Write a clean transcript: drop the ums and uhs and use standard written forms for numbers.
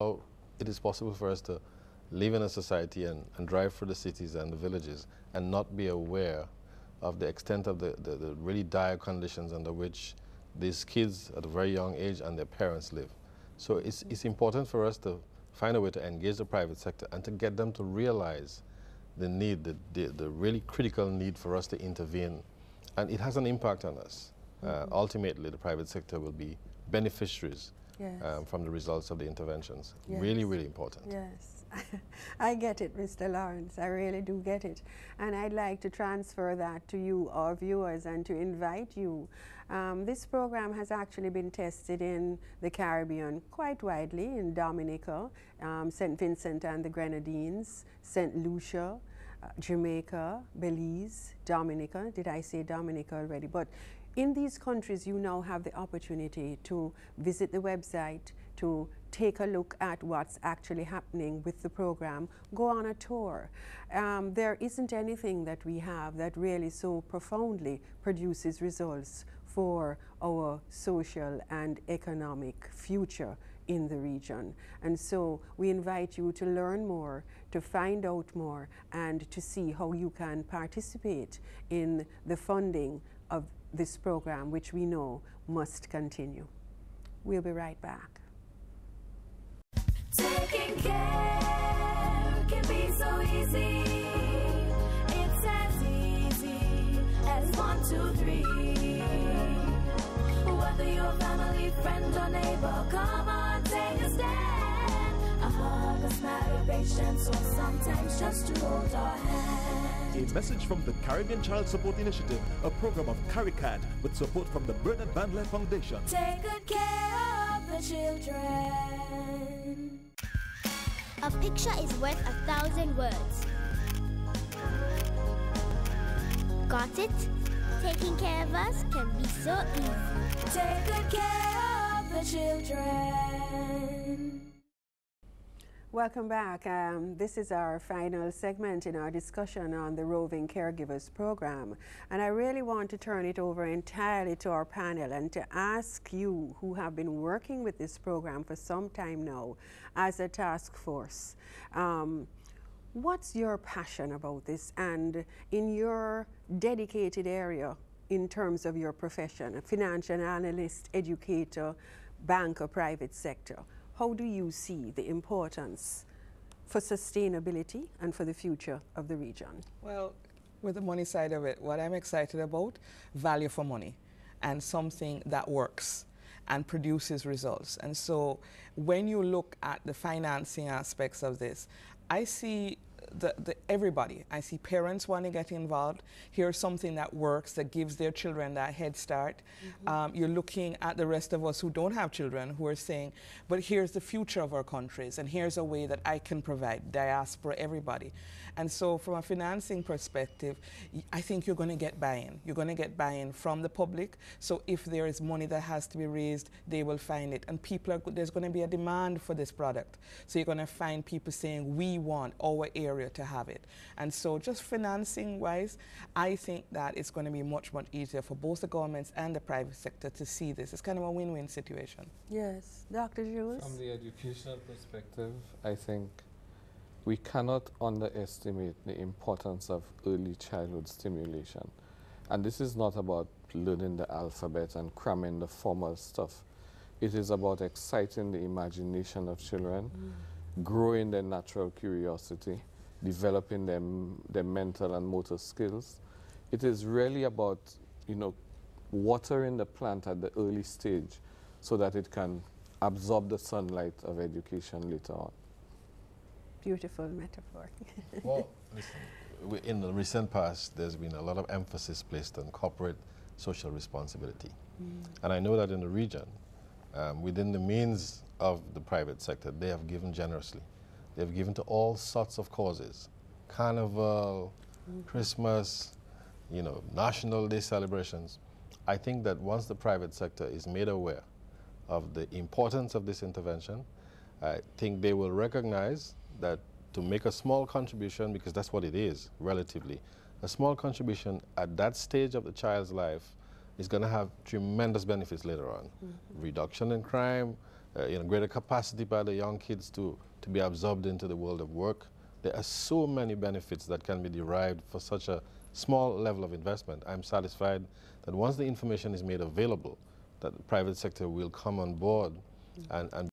how it is possible for us to live in a society and drive through the cities and the villages and not be aware of the extent of the really dire conditions under which these kids at a very young age and their parents live. So it's important for us to find a way to engage the private sector and to get them to realize the need, the really critical need for us to intervene. And it has an impact on us. Ultimately, the private sector will be beneficiaries from the results of the interventions. Yes. Really, really important. Yes. I get it, Mr. Lawrence. I really do get it. And I'd like to transfer that to you, our viewers, and to invite you. This program has actually been tested in the Caribbean quite widely, in Dominica, St. Vincent and the Grenadines, St. Lucia, Jamaica, Belize, Dominica. Did I say Dominica already? But in these countries, you now have the opportunity to visit the website, to take a look at what's actually happening with the program, go on a tour. There isn't anything that we have that really so profoundly produces results for our social and economic future in the region. And so we invite you to learn more, to find out more, and to see how you can participate in the funding of this program, which we know must continue. We'll be right back. Taking care can be so easy. It's as easy as 1, 2, 3. Whether you're family, friend, or neighbor, come on, take a stand. A hug, a smile, a patience, or sometimes just to hold our hand. A message from the Caribbean Child Support Initiative, a program of CARICAD with support from the Bernard Bandler Foundation. Take good care of the children. A picture is worth 1,000 words. Got it? Taking care of us can be so easy. Take good care of the children. Welcome back. This is our final segment in our discussion on the Roving Caregivers Program. And I really want to turn it over entirely to our panel and to ask you, who have been working with this program for some time now as a task force, what's your passion about this? And in your dedicated area, in terms of your profession, a financial analyst, educator, banker, private sector, how do you see the importance for sustainability and for the future of the region? Well, with the money side of it, what I'm excited about, value for money and something that works and produces results. And so when you look at the financing aspects of this, I see everybody. I see parents want to get involved. Here's something that works, that gives their children that head start. You're looking at the rest of us who don't have children, who are saying, but here's the future of our countries, and here's a way that I can provide, diaspora, everybody. And so from a financing perspective, I think you're going to get buy-in. You're going to get buy-in from the public. So if there is money that has to be raised, they will find it. And there's going to be a demand for this product. So you're going to find people saying, we want our area to have it. And so just financing-wise, I think that it's going to be much, much easier for both the governments and the private sector to see this. It's kind of a win-win situation. Yes. Dr. Jules? From the educational perspective, I think we cannot underestimate the importance of early childhood stimulation. And this is not about learning the alphabet and cramming the formal stuff. It is about exciting the imagination of children, growing their natural curiosity, developing their mental and motor skills. It is really about, watering the plant at the early stage so that it can absorb the sunlight of education later on. Beautiful metaphor. Well, listen, in the recent past, there's been a lot of emphasis placed on corporate social responsibility. And I know that in the region, within the means of the private sector, they have given generously. They've given to all sorts of causes. Carnival, Christmas, National Day celebrations. I think that once the private sector is made aware of the importance of this intervention, I think they will recognize that to make a small contribution, because that's what it is, relatively, a small contribution at that stage of the child's life is going to have tremendous benefits later on. Reduction in crime, greater capacity by the young kids to be absorbed into the world of work. There are so many benefits that can be derived for such a small level of investment. I'm satisfied that once the information is made available, that the private sector will come on board and